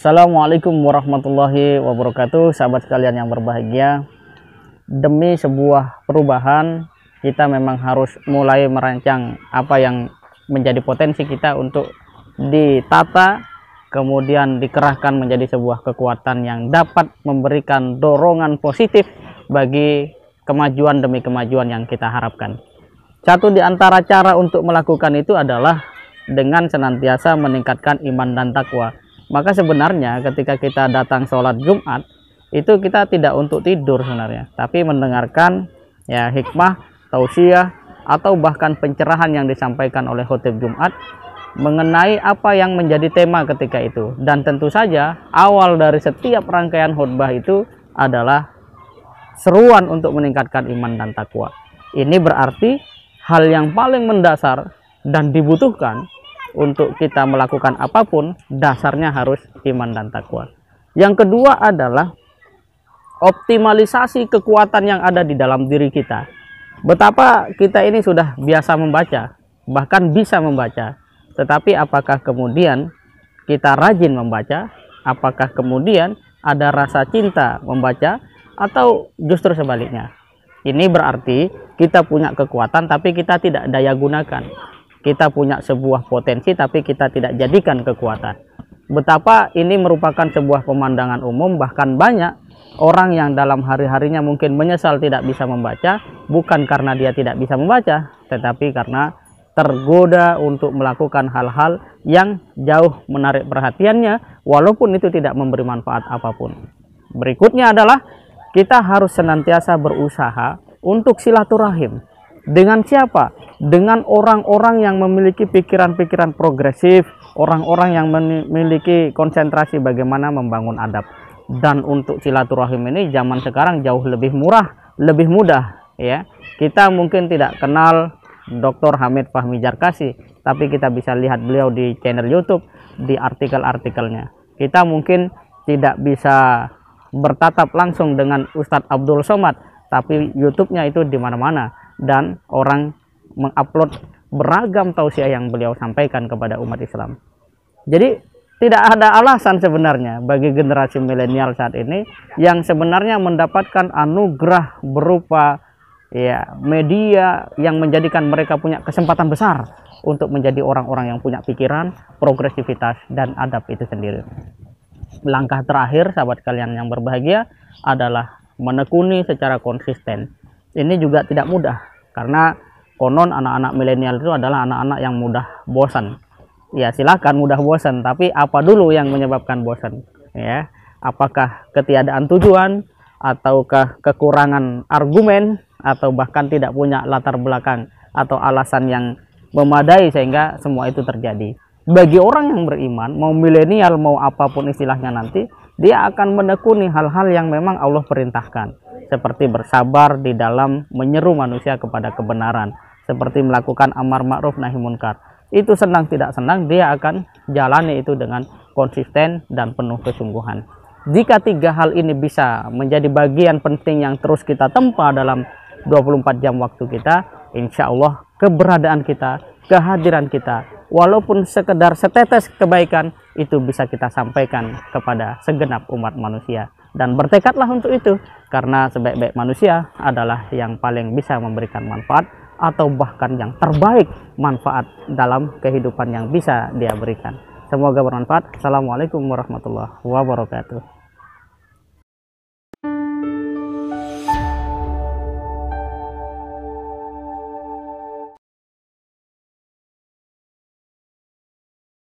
Assalamualaikum warahmatullahi wabarakatuh, sahabat sekalian yang berbahagia. Demi sebuah perubahan, kita memang harus mulai merancang apa yang menjadi potensi kita untuk ditata, kemudian dikerahkan menjadi sebuah kekuatan yang dapat memberikan dorongan positif bagi kemajuan demi kemajuan yang kita harapkan. Satu di antara cara untuk melakukan itu adalah dengan senantiasa meningkatkan iman dan takwa. Maka sebenarnya ketika kita datang sholat Jumat, itu kita tidak untuk tidur sebenarnya, tapi mendengarkan ya hikmah, tausiah, atau bahkan pencerahan yang disampaikan oleh khotib Jumat mengenai apa yang menjadi tema ketika itu. Dan tentu saja awal dari setiap rangkaian khutbah itu adalah seruan untuk meningkatkan iman dan takwa. Ini berarti hal yang paling mendasar dan dibutuhkan untuk kita melakukan apapun, dasarnya harus iman dan takwa. Yang kedua adalah optimalisasi kekuatan yang ada di dalam diri kita. Betapa kita ini sudah biasa membaca, bahkan bisa membaca, tetapi apakah kemudian kita rajin membaca? Apakah kemudian ada rasa cinta membaca, atau justru sebaliknya? Ini berarti kita punya kekuatan tapi kita tidak daya gunakan. Kita punya sebuah potensi tapi kita tidak jadikan kekuatan. Betapa ini merupakan sebuah pemandangan umum, bahkan banyak orang yang dalam hari-harinya mungkin menyesal tidak bisa membaca, bukan karena dia tidak bisa membaca, tetapi karena tergoda untuk melakukan hal-hal yang jauh menarik perhatiannya, walaupun itu tidak memberi manfaat apapun. Berikutnya adalah kita harus senantiasa berusaha untuk silaturahim. Dengan siapa? Dengan orang-orang yang memiliki pikiran-pikiran progresif, orang-orang yang memiliki konsentrasi bagaimana membangun adab. Dan untuk silaturahim ini zaman sekarang jauh lebih murah, lebih mudah ya. Kita mungkin tidak kenal Dr. Hamid Fahmi Jarkasi, tapi kita bisa lihat beliau di channel YouTube, di artikel-artikelnya. Kita mungkin tidak bisa bertatap langsung dengan Ustadz Abdul Somad, tapi YouTube-nya itu di mana-mana dan orang mengupload beragam tausiah yang beliau sampaikan kepada umat Islam. Jadi tidak ada alasan sebenarnya bagi generasi milenial saat ini yang sebenarnya mendapatkan anugerah berupa ya media yang menjadikan mereka punya kesempatan besar untuk menjadi orang-orang yang punya pikiran, progresivitas, dan adab itu sendiri. Langkah terakhir sahabat kalian yang berbahagia adalah menekuni secara konsisten. Ini juga tidak mudah karena konon anak-anak milenial itu adalah anak-anak yang mudah bosan. Ya silahkan mudah bosan, tapi apa dulu yang menyebabkan bosan? Ya, apakah ketiadaan tujuan, ataukah kekurangan argumen, atau bahkan tidak punya latar belakang atau alasan yang memadai sehingga semua itu terjadi? Bagi orang yang beriman, mau milenial mau apapun istilahnya nanti, dia akan menekuni hal-hal yang memang Allah perintahkan, seperti bersabar di dalam menyeru manusia kepada kebenaran, seperti melakukan amar ma'ruf nahi munkar. Itu senang tidak senang dia akan jalani itu dengan konsisten dan penuh kesungguhan. Jika tiga hal ini bisa menjadi bagian penting yang terus kita tempa dalam 24 jam waktu kita, insya Allah keberadaan kita, kehadiran kita, walaupun sekedar setetes kebaikan, itu bisa kita sampaikan kepada segenap umat manusia. Dan bertekadlah untuk itu, karena sebaik-baik manusia adalah yang paling bisa memberikan manfaat, atau bahkan yang terbaik manfaat dalam kehidupan yang bisa dia berikan. Semoga bermanfaat. Assalamualaikum warahmatullahi wabarakatuh.